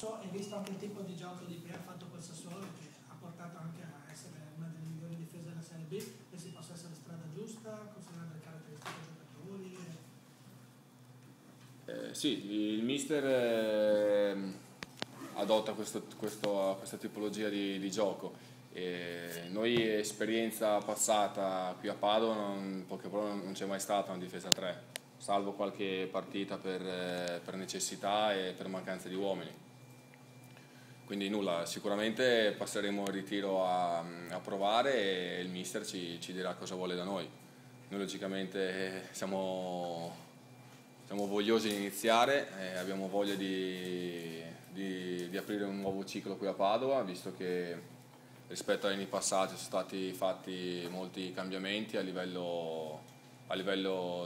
e visto anche il tipo di gioco di Pea fatto col Sassuolo, che ha portato anche a essere una delle migliori difese della Serie B, pensi possa essere la strada giusta, considerando le caratteristiche dei giocatori? Sì, il mister adotta questa tipologia di gioco. Noi esperienza passata qui a Padova, in poche parole, non c'è mai stata una difesa a 3, salvo qualche partita per necessità e per mancanza di uomini. Quindi nulla, sicuramente passeremo il ritiro a provare e il mister ci dirà cosa vuole da noi. Noi logicamente siamo vogliosi di iniziare, abbiamo voglia di aprire un nuovo ciclo qui a Padova, visto che rispetto agli anni passati sono stati fatti molti cambiamenti a livello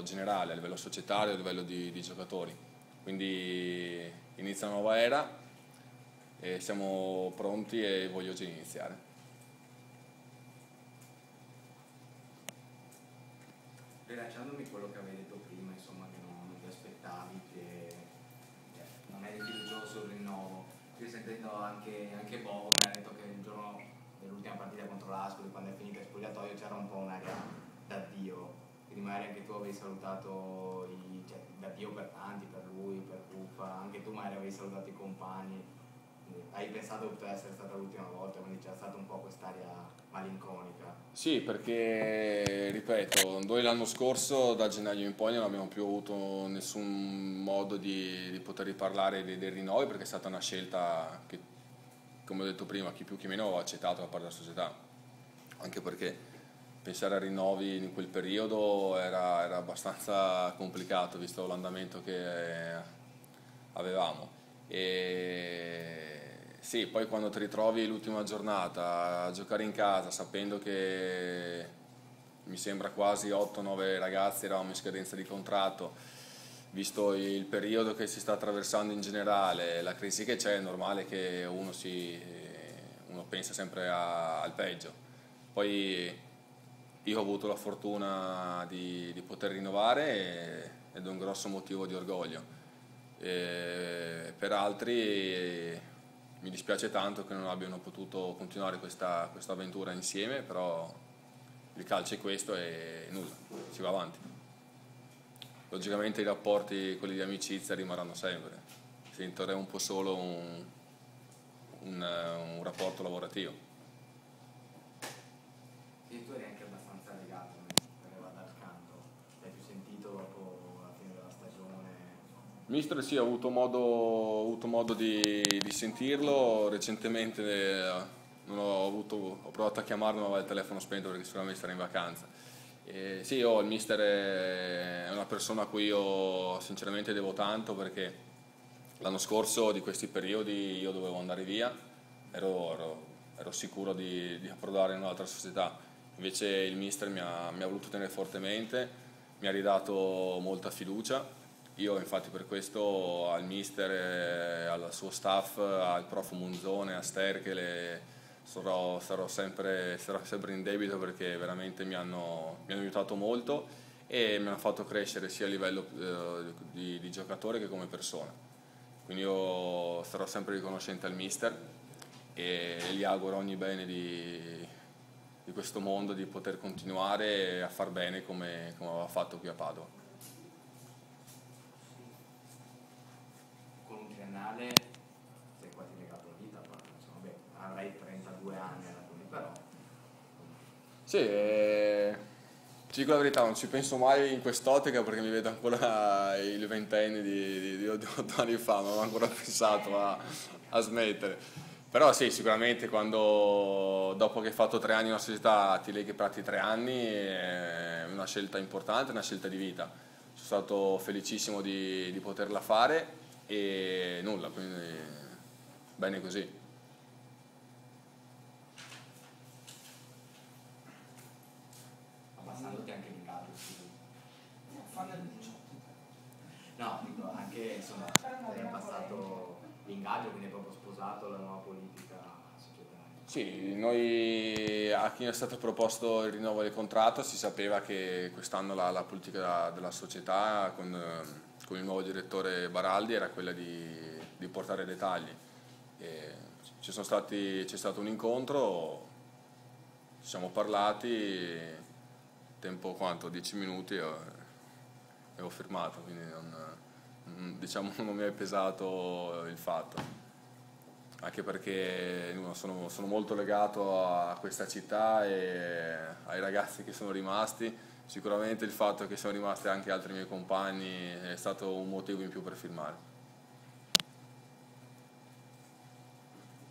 generale, a livello societario, a livello di giocatori. Quindi inizia una nuova era e siamo pronti e vogliosi di iniziare. Rilasciandomi quello che avevi detto prima, insomma, che non ti aspettavi, che non eri fiducioso sul rinnovo, io sentendo anche Bovo mi ha detto che il giorno dell'ultima partita contro l'Ascoli, quando è finito il spogliatoio, c'era un po' un'aria d'addio, quindi magari anche tu avevi salutato d'addio per tanti, per lui, per Ruffa, anche tu magari avevi salutato i compagni. Hai pensato che poteva essere stata l'ultima volta, quindi c'era stata un po' quest'aria malinconica? Sì, perché, ripeto, noi l'anno scorso, da gennaio in poi, non abbiamo più avuto nessun modo di poter riparlare dei rinnovi, perché è stata una scelta che, come ho detto prima, chi più chi meno ha accettato da parte della società. Anche perché pensare a rinnovi in quel periodo era abbastanza complicato, visto l'andamento che avevamo. Sì, poi quando ti ritrovi l'ultima giornata a giocare in casa sapendo che mi sembra quasi 8-9 ragazzi eravamo in scadenza di contratto, visto il periodo che si sta attraversando in generale, la crisi che c'è, è normale che uno pensa sempre al peggio. Poi io ho avuto la fortuna di poter rinnovare ed è un grosso motivo di orgoglio. Per altri mi dispiace tanto che non abbiano potuto continuare questa avventura insieme, però il calcio è questo e nulla, si va avanti. Logicamente i rapporti, quelli di amicizia, rimarranno sempre, sentirei un po' solo un rapporto lavorativo. E tu eri anche abbastanza legato, dal canto, l'hai più sentito dopo la fine della stagione? Mister sì, ho avuto modo di sentirlo, recentemente non ho provato a chiamarlo ma aveva il telefono spento perché sicuramente sarà in vacanza. Sì, il mister è una persona a cui io sinceramente devo tanto, perché l'anno scorso di questi periodi io dovevo andare via, ero sicuro di approdare in un'altra società, invece il mister mi ha voluto tenere fortemente, mi ha ridato molta fiducia. Io infatti per questo al mister, al suo staff, al prof Munzone, a Sterchele sarò sempre in debito, perché veramente mi hanno aiutato molto e mi hanno fatto crescere sia a livello di giocatore che come persona. Quindi io sarò sempre riconoscente al mister e gli auguro ogni bene di questo mondo, di poter continuare a far bene come aveva fatto qui a Padova. Triennale sei quasi legato a vita, insomma, beh, avrai 32 anni alla fine, però sì, ti dico la verità, non ci penso mai in quest'ottica, perché mi vedo ancora il ventenne di 8 anni fa, non ho ancora pensato a smettere. Però sì, sicuramente dopo che hai fatto 3 anni in una società ti leghi per altri 3 anni, è una scelta importante, una scelta di vita. Sono stato felicissimo di poterla fare e nulla, quindi bene così. abbassandoti anche l'ingaggio, Fanno il 18. no, dico anche, insomma, hai abbassato l'ingaggio, quindi hai proprio sposato la nuova politica societaria. Sì, noi, a chi è stato proposto il rinnovo del contratto, si sapeva che quest'anno la politica della società con il nuovo direttore Baraldi era quella di portare dei tagli. C'è stato un incontro, ci siamo parlati, tempo quanto? 10 minuti e ho firmato, quindi diciamo, non mi è pesato il fatto, anche perché sono molto legato a questa città e ai ragazzi che sono rimasti. Sicuramente il fatto che siano rimasti anche altri miei compagni è stato un motivo in più per firmare.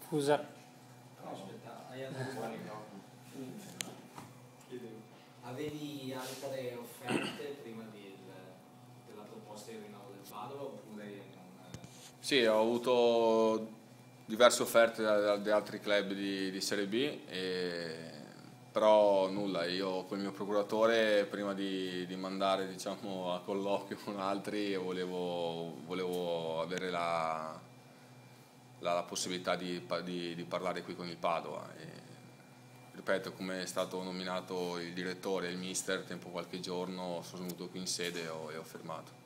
Scusa. No, aspetta, avevi altre offerte prima della proposta di rinnovo del Padova oppure non? Sì, ho avuto diverse offerte da altri club di Serie B, però nulla, io con il mio procuratore prima di mandare, diciamo, a colloquio con altri volevo avere la possibilità di parlare qui con il Padova. Ripeto, come è stato nominato il direttore e il mister, tempo qualche giorno sono venuto qui in sede e ho firmato.